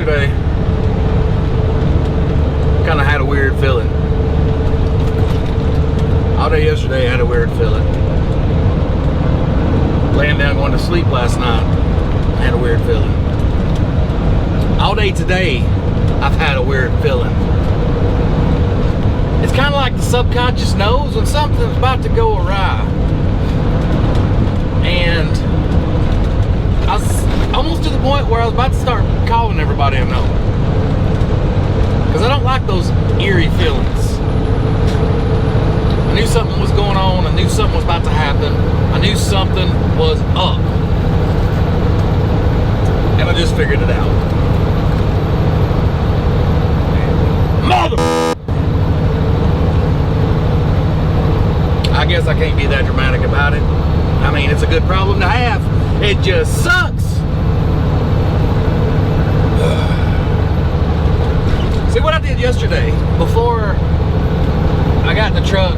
yesterday, kind of had a weird feeling. All day yesterday, I had a weird feeling. Laying down going to sleep last night, I had a weird feeling. All day today, I've had a weird feeling. It's kind of like the subconscious knows when something's about to go awry. And I was almost to the point where I was about to start calling everybody I know. Because I don't like those eerie feelings. I knew something was going on. I knew something was about to happen. I knew something was up. And I just figured it out. Mother! I guess I can't be that dramatic about it. I mean, it's a good problem to have. It just sucks. See what I did yesterday, before I got in the truck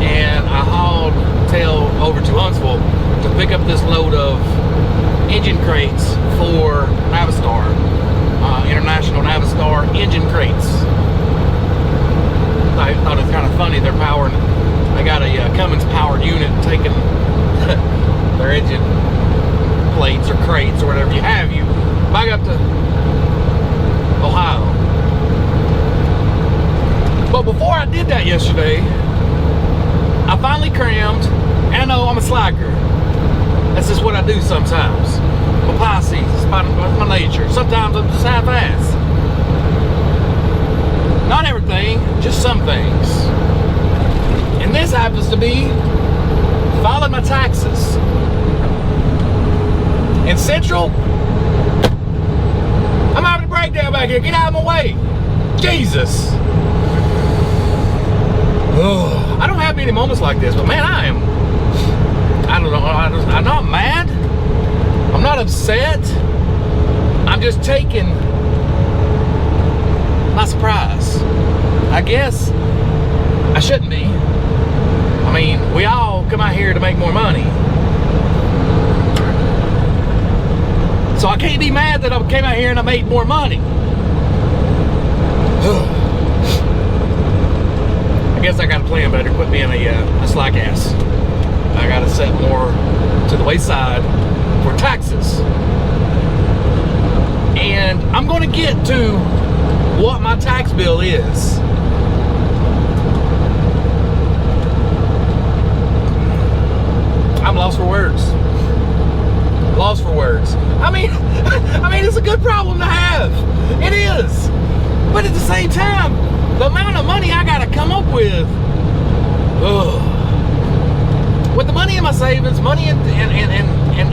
and I hauled tail over to Huntsville to pick up this load of engine crates for Navistar, International Navistar engine crates. I thought it was kind of funny. They're powering, they got a Cummins powered unit taking their engine plates or crates or whatever you have you back up to Ohio. But before I did that yesterday, I finally crammed, and I know I'm a slacker. That's just what I do sometimes. I'm a Pisces, it's my nature. Sometimes I'm just half-ass. Not everything, just some things. And this happens to be filing my taxes. In Central, I'm having a breakdown back here. Get out of my way. Jesus. Oh, I don't have many moments like this, but man, I don't know, I'm not mad. I'm not upset. I'm just taken by surprise. I guess I shouldn't be. I mean, we all come out here to make more money. So I can't be mad that I came out here and I made more money. I guess I got to plan better. Quit being a slack ass. I got to set more to the wayside for taxes. And I'm going to get to what my tax bill is. I'm lost for words. Lost for words. I mean, it's a good problem to have. It is. But at the same time, the amount of money I gotta come up with. With the money in my savings, money in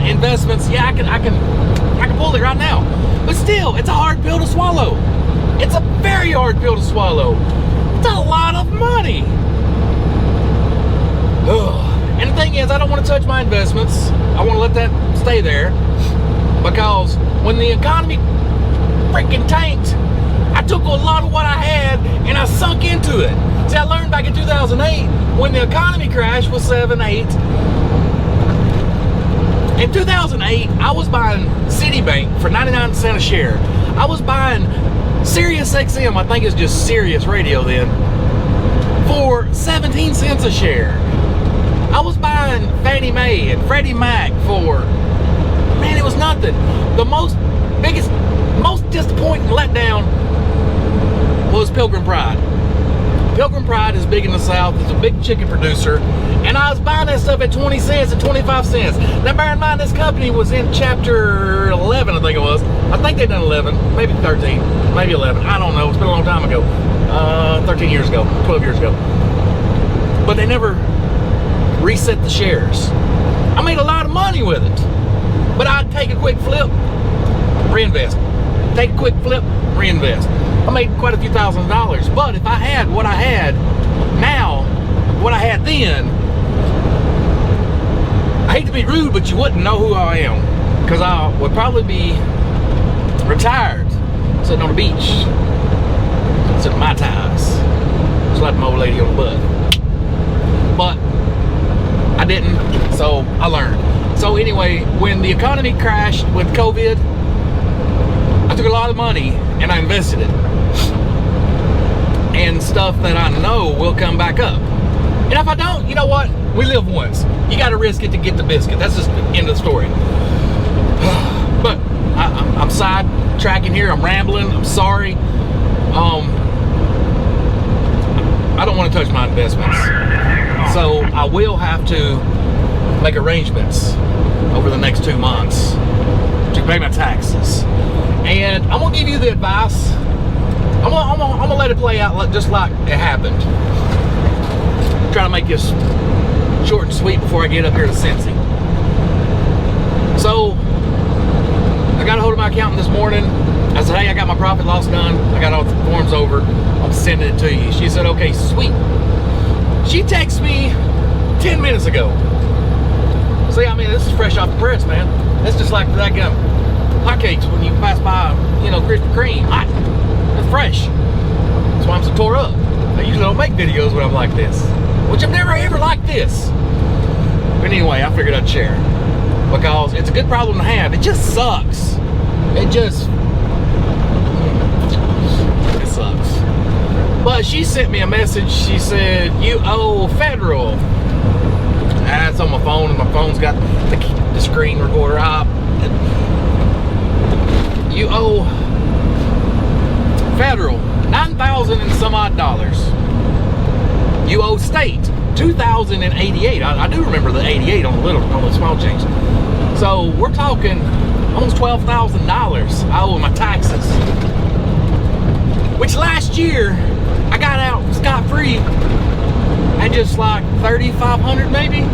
investments, yeah, I can pull it right now. But still, it's a hard pill to swallow. It's a very hard pill to swallow. It's a lot of money. And the thing is, I don't want to touch my investments. I want to let that stay there. Because when the economy freaking tanked, I took a lot of what I had and I sunk into it. See, I learned back in 2008 when the economy crashed was 7-8. In 2008, I was buying Citibank for 99 cents a share. I was buying Sirius XM, I think it's just Sirius Radio then, for 17 cents a share. I was buying Fannie Mae and Freddie Mac for, man, it was nothing. The most disappointing letdown was Pilgrim Pride. Pilgrim Pride is big in the South. It's a big chicken producer. And I was buying that stuff at 20 cents and 25 cents. Now, bear in mind, this company was in chapter 11, I think it was. I think they've done 11, maybe 13, maybe 11. I don't know. It's been a long time ago. 13 years ago, 12 years ago. But they never reset the shares. I made a lot of money with it. But I'd take a quick flip, reinvest. Take a quick flip, reinvest. I made quite a few $1,000s. But if I had what I had now, what I had then, I hate to be rude, but you wouldn't know who I am. Because I would probably be retired, sitting on the beach, sitting my ties, slapping my old lady on the butt. But I didn't, so I learned. So anyway, when the economy crashed with COVID, I took a lot of money and I invested it in stuff that I know will come back up. And if I don't, you know what? We live once. You got to risk it to get the biscuit. That's just the end of the story. But I'm sidetracking here. I'm rambling. I'm sorry. I don't want to touch my investments. So I will have to make arrangements over the next 2 months to pay my taxes. And I'm going to give you the advice. I'm gonna let it play out just like it happened. Try to make this short and sweet before I get up here to Cincy. So I got a hold of my accountant this morning. I said, hey, I got my profit loss done. I got all the forms over. I'm sending it to you. She said, okay, sweet. She texted me 10 minutes ago. See, I mean, this is fresh off the press, man. That's just like that hotcakes when you pass by, you know, Krispy Kreme. Hot. It's fresh. That's why I'm so tore up. I usually don't make videos when I'm like this, which I've never ever liked this. But anyway, I figured I'd share because it's a good problem to have. It just sucks. It sucks. But she sent me a message. She said, you owe federal. That's on my phone, and my phone's got the screen recorder up. You owe federal $9,000 and some odd dollars. You owe state $2,088. I do remember the 88 on the small change. So we're talking almost $12,000 I owe my taxes. Which last year I got out scot-free at just like $3,500 maybe.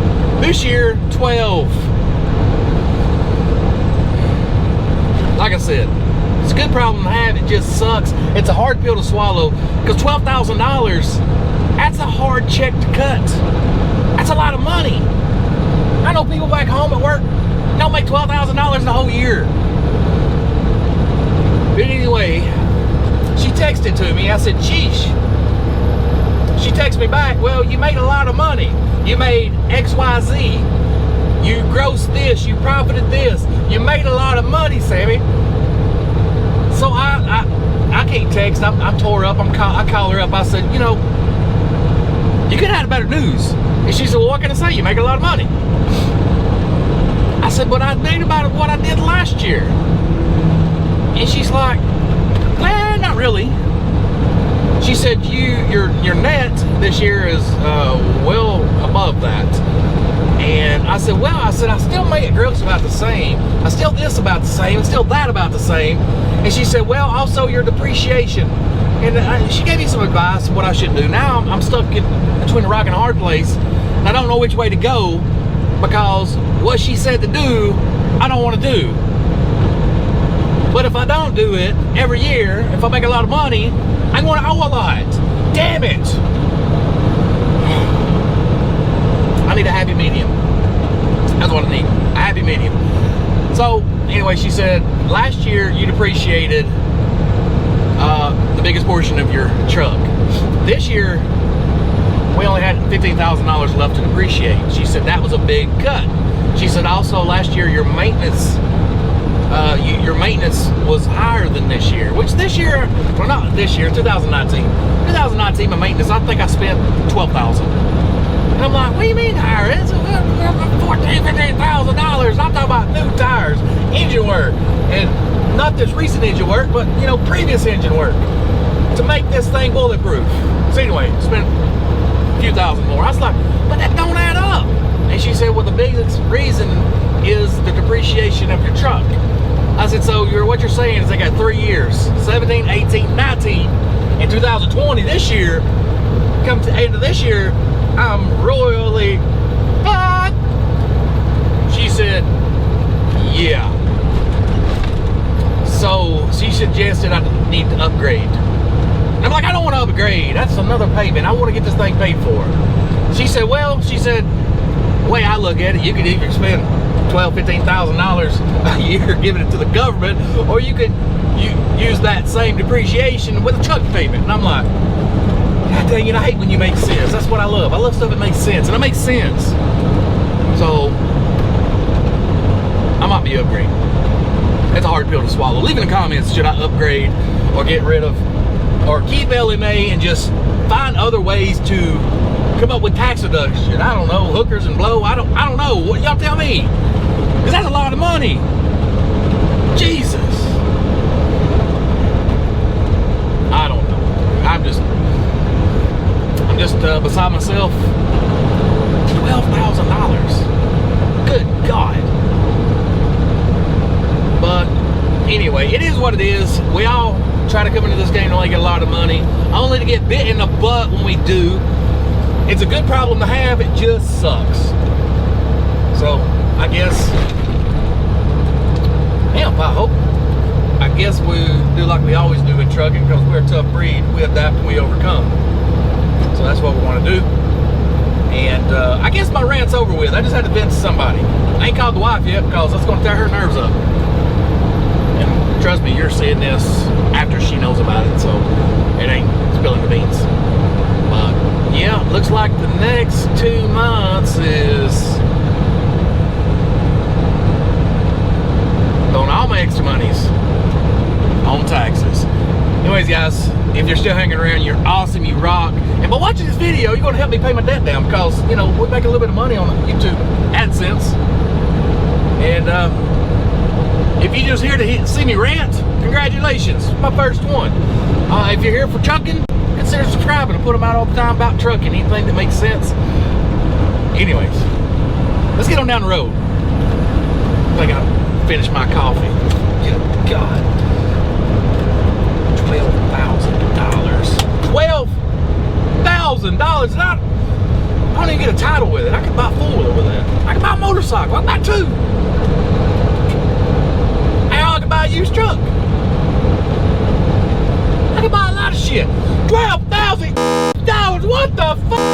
This year, $12,000. Like I said, it's a good problem to have. It just sucks. It's a hard pill to swallow because $12,000, that's a hard check to cut. That's a lot of money. I know people back home at work don't make $12,000 in a whole year. But anyway, she texted to me. I said, sheesh. She texted me back, well, you made a lot of money. You made XYZ. You grossed this. You profited this. You made a lot of money, Sammy. So I can't text. I'm tore up. I call her up. I said, you know, you could have had better news. And she said, well, what can I say? You make a lot of money. I said, but I made about what I did last year. And she's like, well, not really. She said, your net this year is well above that. And I said, well, I still made it gross about the same. I still this about the same. And still that about the same. And she said, well, also your depreciation. And she gave me some advice on what I should do. Now I'm stuck between a rock and a hard place. And I don't know which way to go because what she said to do, I don't want to do. But if I don't do it every year, if I make a lot of money, I'm going to owe a lot. Damn it. I need a happy medium. That's what I need. A happy medium. So, anyway, she said, last year you depreciated the biggest portion of your truck. This year, we only had $15,000 left to depreciate. She said that was a big cut. She said also last year your maintenance was higher than this year, which this year, well, not this year, 2019 my maintenance, I think I spent $12,000. And I'm like, what do you mean higher? It's $14,000, $15,000. I'm talking about new tires, engine work, and not this recent engine work, but you know, previous engine work to make this thing bulletproof. So anyway, spent a few thousand more. I was like, but that don't add up. And she said, well, the biggest reason is the depreciation of your truck. I said, so what you're saying is they got 3 years, 17, 18, 19, and 2020 this year, come to the end of this year, I'm royally fucked. She said, yeah. So she suggested I need to upgrade. And I'm like, I don't want to upgrade. That's another payment. I want to get this thing paid for. She said, well, the way I look at it, you could either spend $12,000, $15,000 a year giving it to the government, or you could use that same depreciation with a truck payment. And I'm like, God dang it, I hate when you make sense. That's what I love. I love stuff that makes sense, and it makes sense. So I might be upgrading. It's a hard pill to swallow. Leave in the comments, should I upgrade or get rid of, or keep LMA and just find other ways to come up with tax deduction. I don't know, hookers and blow. I don't know. What y'all tell me? Because that's a lot of money. Jesus. I don't know. I'm just beside myself. $12,000. Good God. But anyway, it is what it is. We all try to come into this game to only get a lot of money, only to get bit in the butt when we do. It's a good problem to have, it just sucks. So, I guess, I guess we do like we always do in trucking, because we're a tough breed. We adapt and we overcome. So that's what we want to do. And I guess my rant's over with. I just had to vent to somebody. I ain't called the wife yet, because that's going to tear her nerves up. And trust me, you're seeing this after she knows about it, so it ain't spilling the beans. But yeah, looks like the next 2 months is throwing all my extra monies on taxes. Anyways, guys, if you're still hanging around, you're awesome, you rock. And by watching this video, you're going to help me pay my debt down, because, you know, we're making a little bit of money on YouTube AdSense. And if you're just here to see me rant, congratulations, my first one. If you're here for trucking, consider subscribing. I put them out all the time about trucking, anything that makes sense. Anyways, let's get on down the road. I think I'll finish my coffee. Good God. $12,000. $12,000. I don't even get a title with it. I could buy a four-wheeler with that. I could buy a motorcycle. I could buy two. Hell, I could buy a used truck. I could buy a lot of shit. $12,000. What the fuck?